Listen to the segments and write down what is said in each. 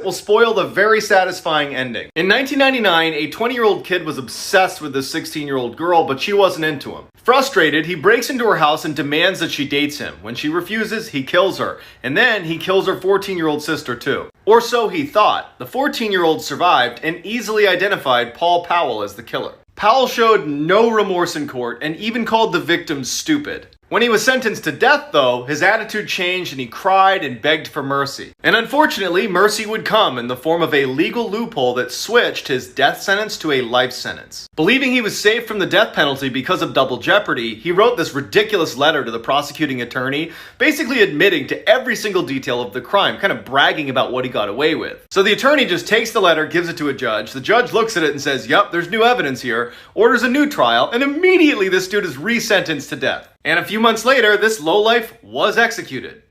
will spoil the very satisfying ending. In 1999, a 20-year-old kid was obsessed with this 16-year-old girl, but she wasn't into him. Frustrated, he breaks into her house and demands that she dates him. When she refuses, he kills her. And then he kills her 14-year-old sister too. Or so he thought. The 14-year-old survived and easily identified Paul Powell as the killer. Powell showed no remorse in court and even called the victims stupid. When he was sentenced to death, though, his attitude changed and he cried and begged for mercy. And unfortunately, mercy would come in the form of a legal loophole that switched his death sentence to a life sentence. Believing he was safe from the death penalty because of double jeopardy, he wrote this ridiculous letter to the prosecuting attorney, basically admitting to every single detail of the crime, kind of bragging about what he got away with. So the attorney just takes the letter, gives it to a judge, the judge looks at it and says, "Yep, there's new evidence here," orders a new trial, and immediately this dude is resentenced to death. And a few months later, this lowlife was executed.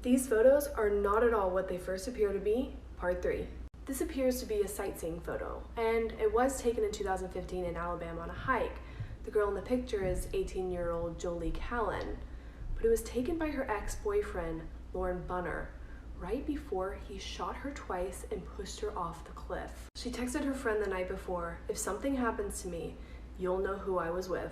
These photos are not at all what they first appear to be. Part 3. This appears to be a sightseeing photo, and it was taken in 2015 in Alabama on a hike. The girl in the picture is 18-year-old Jolie Callan, but it was taken by her ex-boyfriend, Lauren Bunner, right before he shot her twice and pushed her off the cliff. She texted her friend the night before, "If something happens to me, you'll know who I was with."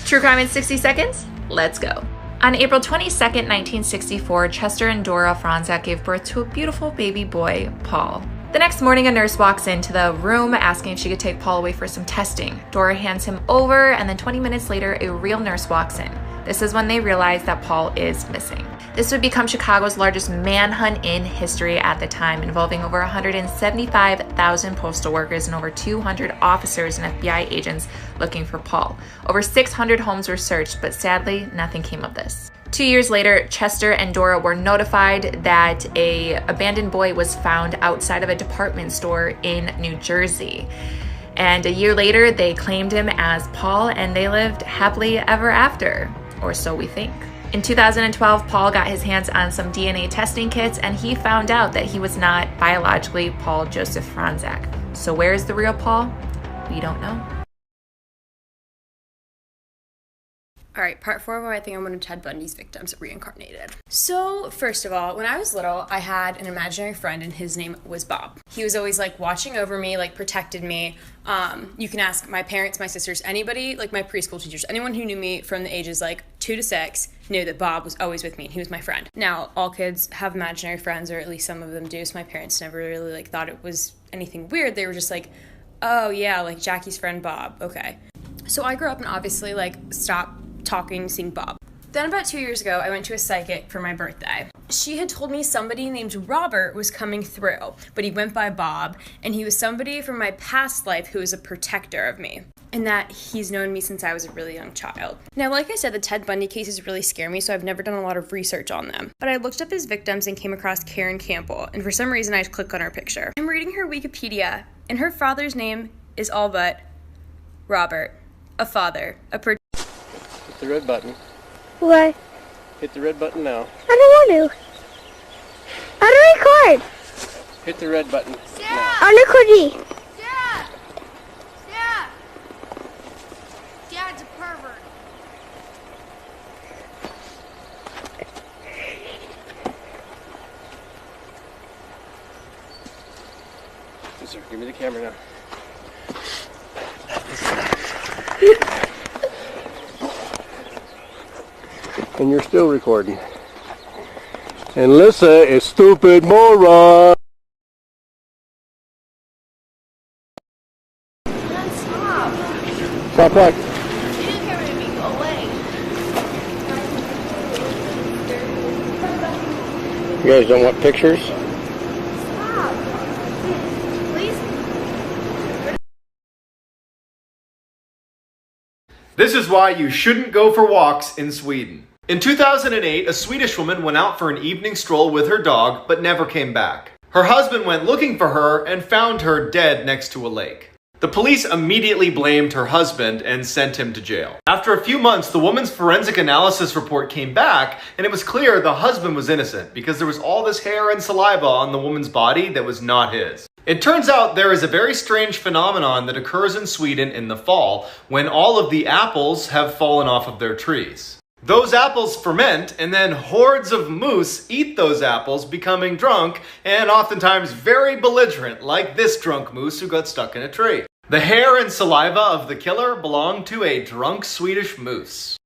True crime in 60 seconds? Let's go. On April 22nd, 1964, Chester and Dora Franzak gave birth to a beautiful baby boy, Paul. The next morning, a nurse walks into the room asking if she could take Paul away for some testing. Dora hands him over, and then 20 minutes later, a real nurse walks in. This is when they realize that Paul is missing. This would become Chicago's largest manhunt in history at the time, involving over 175,000 postal workers and over 200 officers and FBI agents looking for Paul. Over 600 homes were searched, but sadly, nothing came of this. 2 years later, Chester and Dora were notified that an abandoned boy was found outside of a department store in New Jersey. And a year later, they claimed him as Paul, and they lived happily ever after, or so we think. In 2012, Paul got his hands on some DNA testing kits, and he found out that he was not biologically Paul Joseph Franzak. So where is the real Paul? We don't know. All right, part 4 where I think I'm one of Ted Bundy's victims reincarnated. So, first of all, when I was little, I had an imaginary friend and his name was Bob. He was always like watching over me, like protected me. You can ask my parents, my sisters, anybody, like my preschool teachers, anyone who knew me from the ages like 2 to 6 knew that Bob was always with me and he was my friend. Now, all kids have imaginary friends, or at least some of them do, so my parents never really like thought it was anything weird. They were just like, oh yeah, like Jackie's friend Bob, okay. So I grew up and obviously like stopped seeing Bob. Then about 2 years ago, I went to a psychic for my birthday. She had told me somebody named Robert was coming through, but he went by Bob, and he was somebody from my past life who was a protector of me, and that he's known me since I was a really young child. Now, like I said, the Ted Bundy cases really scare me, so I've never done a lot of research on them. But I looked up his victims and came across Karen Campbell, and for some reason I just clicked on her picture. I'm reading her Wikipedia, and her father's name is all but Robert, a father, a protector. Hit the red button. What? Hit the red button now. I don't want to. How do I record? Hit the red button. Sarah! I'm recording. Sarah! Sarah! Dad's a pervert. Yes, sir. Give me the camera now. And you're still recording. And Lissa is stupid moron. Stop. Stop what? You didn't care about me. Go away. You guys don't want pictures? Stop. Please. This is why you shouldn't go for walks in Sweden. In 2008, a Swedish woman went out for an evening stroll with her dog, but never came back. Her husband went looking for her and found her dead next to a lake. The police immediately blamed her husband and sent him to jail. After a few months, the woman's forensic analysis report came back, and it was clear the husband was innocent because there was all this hair and saliva on the woman's body that was not his. It turns out there is a very strange phenomenon that occurs in Sweden in the fall when all of the apples have fallen off of their trees. Those apples ferment, and then hordes of moose eat those apples, becoming drunk, and oftentimes very belligerent, like this drunk moose who got stuck in a tree. The hair and saliva of the killer belonged to a drunk Swedish moose.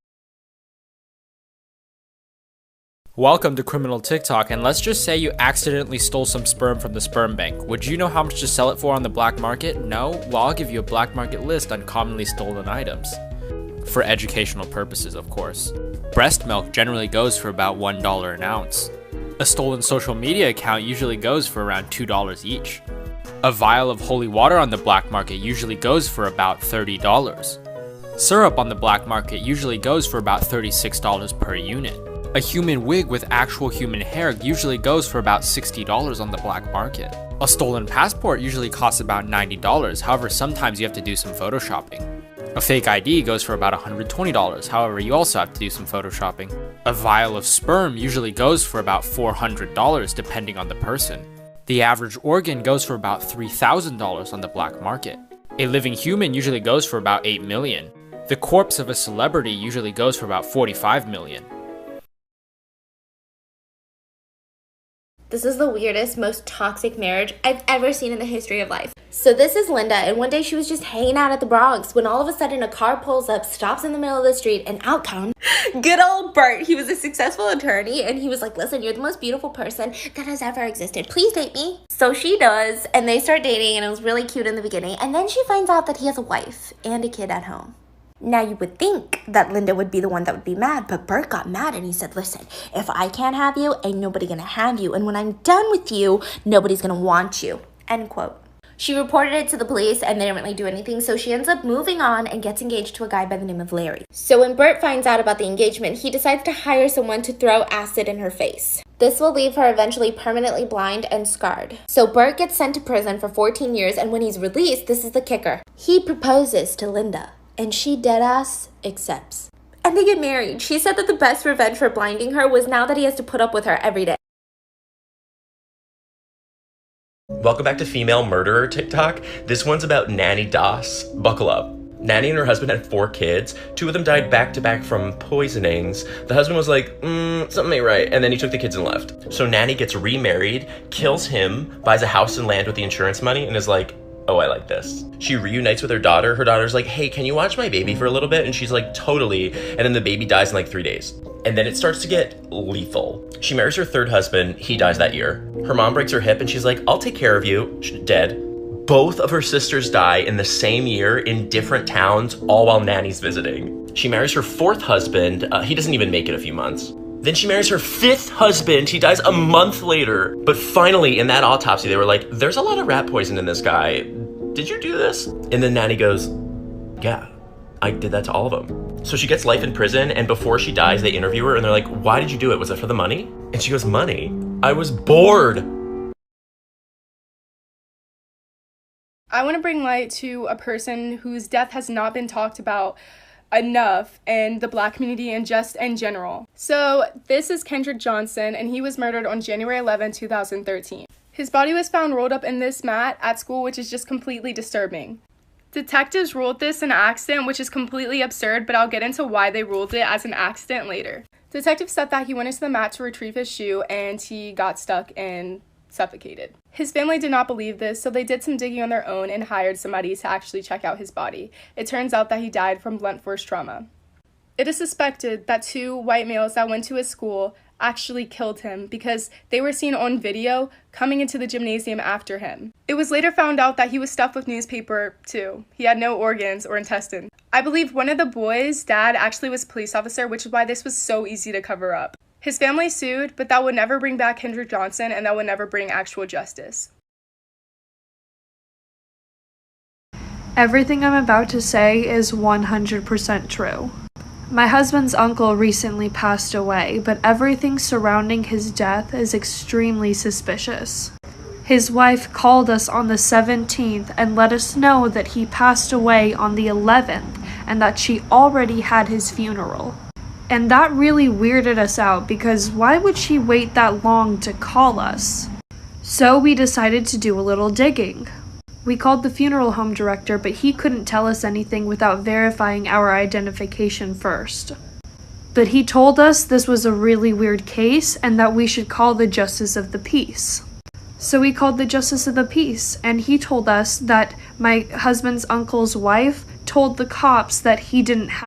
Welcome to Criminal TikTok, and let's just say you accidentally stole some sperm from the sperm bank. Would you know how much to sell it for on the black market? No? Well, I'll give you a black market list on commonly stolen items. For educational purposes, of course. Breast milk generally goes for about $1 an ounce. A stolen social media account usually goes for around $2 each. A vial of holy water on the black market usually goes for about $30. Syrup on the black market usually goes for about $36 per unit. A human wig with actual human hair usually goes for about $60 on the black market. A stolen passport usually costs about $90, however sometimes you have to do some photoshopping. A fake ID goes for about $120, however you also have to do some photoshopping. A vial of sperm usually goes for about $400 depending on the person. The average organ goes for about $3,000 on the black market. A living human usually goes for about $8 million. The corpse of a celebrity usually goes for about $45 million. This is the weirdest, most toxic marriage I've ever seen in the history of life. So this is Linda, and one day she was just hanging out at the Bronx when all of a sudden a car pulls up, stops in the middle of the street, and out comes good old Bert. He was a successful attorney, and he was like, listen, you're the most beautiful person that has ever existed. Please date me. So she does, and they start dating, and it was really cute in the beginning. And then she finds out that he has a wife and a kid at home. Now, you would think that Linda would be the one that would be mad, but Bert got mad and he said, listen, if I can't have you, ain't nobody gonna have you. And when I'm done with you, nobody's gonna want you. End quote. She reported it to the police and they didn't really do anything, so she ends up moving on and gets engaged to a guy by the name of Larry. So when Bert finds out about the engagement, he decides to hire someone to throw acid in her face. This will leave her eventually permanently blind and scarred. So Bert gets sent to prison for 14 years, and when he's released, this is the kicker. He proposes to Linda. And she deadass accepts. And they get married. She said that the best revenge for blinding her was now that he has to put up with her every day. Welcome back to Female Murderer TikTok. This one's about Nanny Doss. Buckle up. Nanny and her husband had 4 kids. 2 of them died back to back from poisonings. The husband was like, something ain't right. And then he took the kids and left. So Nanny gets remarried, kills him, buys a house and land with the insurance money, and is like, oh, I like this. She reunites with her daughter. Her daughter's like, hey, can you watch my baby for a little bit? And she's like, totally. And then the baby dies in like 3 days. And then it starts to get lethal. She marries her 3rd husband. He dies that year. Her mom breaks her hip and she's like, I'll take care of you. She's dead. Both of her sisters die in the same year in different towns, all while Nanny's visiting. She marries her 4th husband. He doesn't even make it a few months. Then she marries her 5th husband. He dies a month later. But finally, in that autopsy, they were like, there's a lot of rat poison in this guy. Did you do this? And then Nanny goes, yeah, I did that to all of them. So she gets life in prison, and before she dies, they interview her, and they're like, why did you do it? Was it for the money? And she goes, money? I was bored. I want to bring light to a person whose death has not been talked about enough in the Black community and just in general. So this is Kendrick Johnson, and he was murdered on January 11, 2013. His body was found rolled up in this mat at school, which is just completely disturbing. Detectives ruled this an accident, which is completely absurd, but I'll get into why they ruled it as an accident later. Detectives said that he went into the mat to retrieve his shoe and he got stuck and suffocated. His family did not believe this, so they did some digging on their own and hired somebody to actually check out his body. It turns out that he died from blunt force trauma. It is suspected that 2 white males that went to his school actually killed him because they were seen on video coming into the gymnasium after him. It was later found out that he was stuffed with newspaper too. He had no organs or intestines. I believe one of the boys' dad actually was a police officer, which is why this was so easy to cover up. His family sued, but that would never bring back Kendrick Johnson, and that would never bring actual justice. Everything I'm about to say is 100% true. My husband's uncle recently passed away, but everything surrounding his death is extremely suspicious. His wife called us on the 17th and let us know that he passed away on the 11th and that she already had his funeral. And that really weirded us out because why would she wait that long to call us? So we decided to do a little digging. We called the funeral home director, but he couldn't tell us anything without verifying our identification first. But he told us this was a really weird case and that we should call the Justice of the Peace. So we called the Justice of the Peace, and he told us that my husband's uncle's wife told the cops that he didn't have